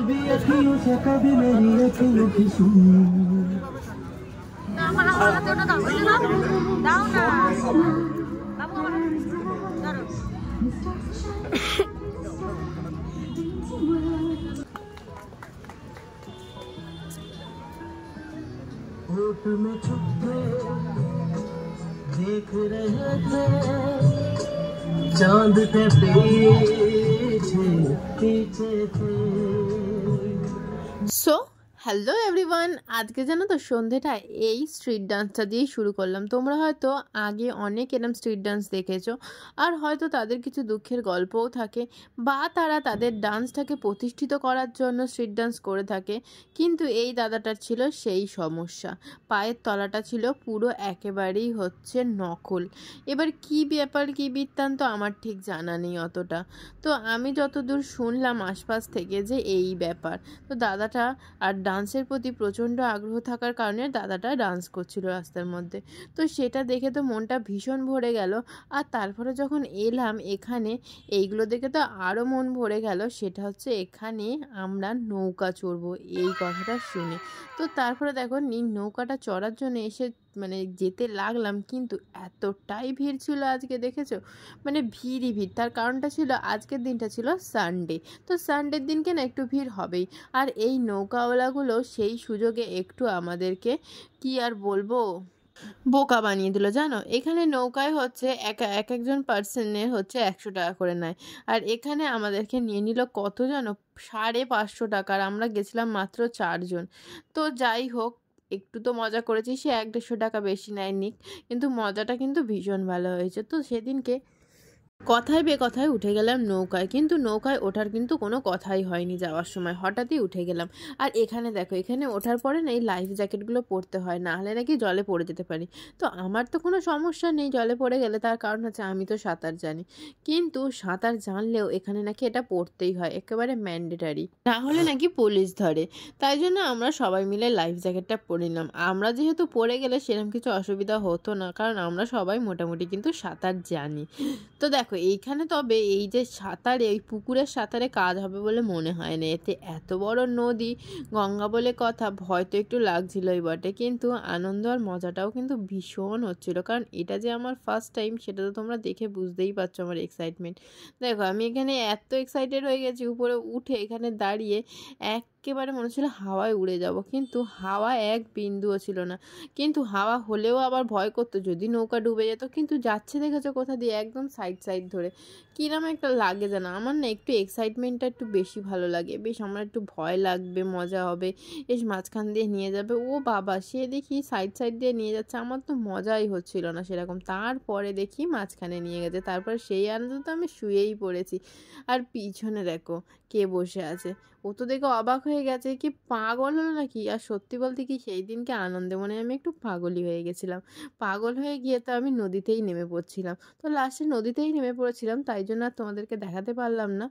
भी अखियों से कभी मेरी अखियों की सुन होठ में छुपके देख रहे थे चांद के पीछे पीछे थे। सो হ্যালো এভরিওয়ান, আজকে জানো তো সন্ধ্যেটা এই স্ট্রিট ডান্সটা দিয়েই শুরু করলাম। তোমরা হয়তো আগে অনেক এরম স্ট্রিট ডান্স দেখেছো, আর হয়তো তাদের কিছু দুঃখের গল্পও থাকে, বা তারা তাদের ডান্সটাকে প্রতিষ্ঠিত করার জন্য স্ট্রিট ডান্স করে থাকে। কিন্তু এই দাদাটার ছিল সেই সমস্যা, পায়ের তলাটা ছিল পুরো একেবারেই হচ্ছে নকল। এবার কি ব্যাপার কি বৃত্তান্ত আমার ঠিক জানা নেই অতটা, তো আমি যতদূর শুনলাম আশপাশ থেকে যে এই ব্যাপার। তো দাদাটা আর ডান্সের প্রতি প্রচণ্ড আগ্রহ থাকার কারণে দাদাটা ডান্স করছিল রাস্তার মধ্যে। তো সেটা দেখে তো মনটা ভীষণ ভরে গেল। আর তারপরে যখন এলাম এখানে, এইগুলো দেখে তো আরও মন ভরে গেল। সেটা হচ্ছে এখানে আমরা নৌকা চড়বো এই কথাটা শুনে। তো তারপরে দেখো নৌকাটা চড়ার জন্য এসে যেতে লাগলাম, কিন্তু এতটাই ভিড় ছিল আজকে, দেখেছো? ভিড়ই ভিড়। তার কারণটা ছিল আজকের দিনটা ছিল সানডে। তো সানডের দিনকে না একটু ভিড় হবেই। আর এই নৌকাওয়ালাগুলো সেই সুযোগে একটু আমাদেরকে কি আর বলবো, বোকা বানিয়ে দিল। জানো, এখানে নৌকায় হচ্ছে একজন পার্সনের হচ্ছে 100 টাকা করে নেয়, আর এখানে আমাদেরকে নিয়ে নিল কত জানো, 550 টাকা। আর আমরা গেছিলাম মাত্র 4 জন। তো যাই হোক, একটু তো মজা করেছি, সে 150 টাকা বেশি নেয়নি, কিন্তু মজাটা কিন্তু ভীষণ ভালো হয়েছে। তো সেদিনকে কথায় বেকথায় উঠে গেলাম নৌকায়, কিন্তু নৌকায় ওঠার কিন্তু কোনো কথাই হয়নি যাওয়ার সময়, হঠাৎই উঠে গেলাম। আর এখানে দেখো, এখানে ওঠার পরে না এই লাইফ জ্যাকেটগুলো পরতে হয়, না হলে নাকি জলে পড়ে যেতে পারি। তো আমার তো কোনো সমস্যা নেই জলে পড়ে গেলে, তার কারণ হচ্ছে আমি তো সাঁতার জানি। কিন্তু সাঁতার জানলেও এখানে নাকি এটা পরতেই হয়, একেবারে ম্যান্ডেটারি, না হলে নাকি পুলিশ ধরে। তাই জন্য আমরা সবাই মিলে লাইফ জ্যাকেটটা পরে নিলাম। আমরা যেহেতু পরে গেলে সেরকম কিছু অসুবিধা হতো না, কারণ আমরা সবাই মোটামুটি কিন্তু সাঁতার জানি। তো দেখো এইখানে তবে এই যে সাঁতারে, এই পুকুরের সাঁতারে কাজ হবে বলে মনে হয় না। এতে এত বড় নদী, গঙ্গা বলে কথা, ভয় তো একটু লাগছিলই বটে, কিন্তু আনন্দ আর মজাটাও কিন্তু ভীষণ হচ্ছিল। কারণ এটা যে আমার ফার্স্ট টাইম, সেটা তো তোমরা দেখে বুঝতেই পারছো আমার এক্সাইটমেন্ট। দেখো আমি এখানে এত এক্সাইটেড হয়ে গেছি, উপরে উঠে এখানে দাঁড়িয়ে একেবারে মনে হচ্ছিল হাওয়ায় উড়ে যাব, কিন্তু হাওয়া এক বিন্দুও ছিল না। কিন্তু হাওয়া হলেও আবার ভয় করতো যদি নৌকা ডুবে যেত। কিন্তু যাচ্ছে দেখেছো কোথা দিয়ে, একদম সাইড সাইড ধরে, কিরম একটা লাগে যেন। আমার না একটু এক্সাইটমেন্টটা একটু বেশি ভালো লাগে, বেশ আমার একটু ভয় লাগবে, মজা হবে, বেশ মাঝখান দিয়ে নিয়ে যাবে। ও বাবা, সে দেখি সাইড সাইড দিয়ে নিয়ে যাচ্ছে, আমার তো মজাই হচ্ছিল না সেরকম। তারপরে দেখি মাঝখানে নিয়ে গেছে, তারপর সেই আনন্দ তো আমি শুয়েই পড়েছি। আর পিছনে দেখো কে বসে আছে, ও তো দেখে অবাক হয়ে গেছে, কি পাগল হলো নাকি। আর সত্যি বলতে কি, সেই দিনকে আনন্দে মনে আমি একটু পাগলই হয়ে গেছিলাম। পাগল হয়ে গিয়ে তো আমি নদীতেই নেমে পড়ছিলাম। তো লাস্টে নদীতেই নেমে পড়েছিলাম, তাই জন্য আর তোমাদেরকে দেখাতে পারলাম না।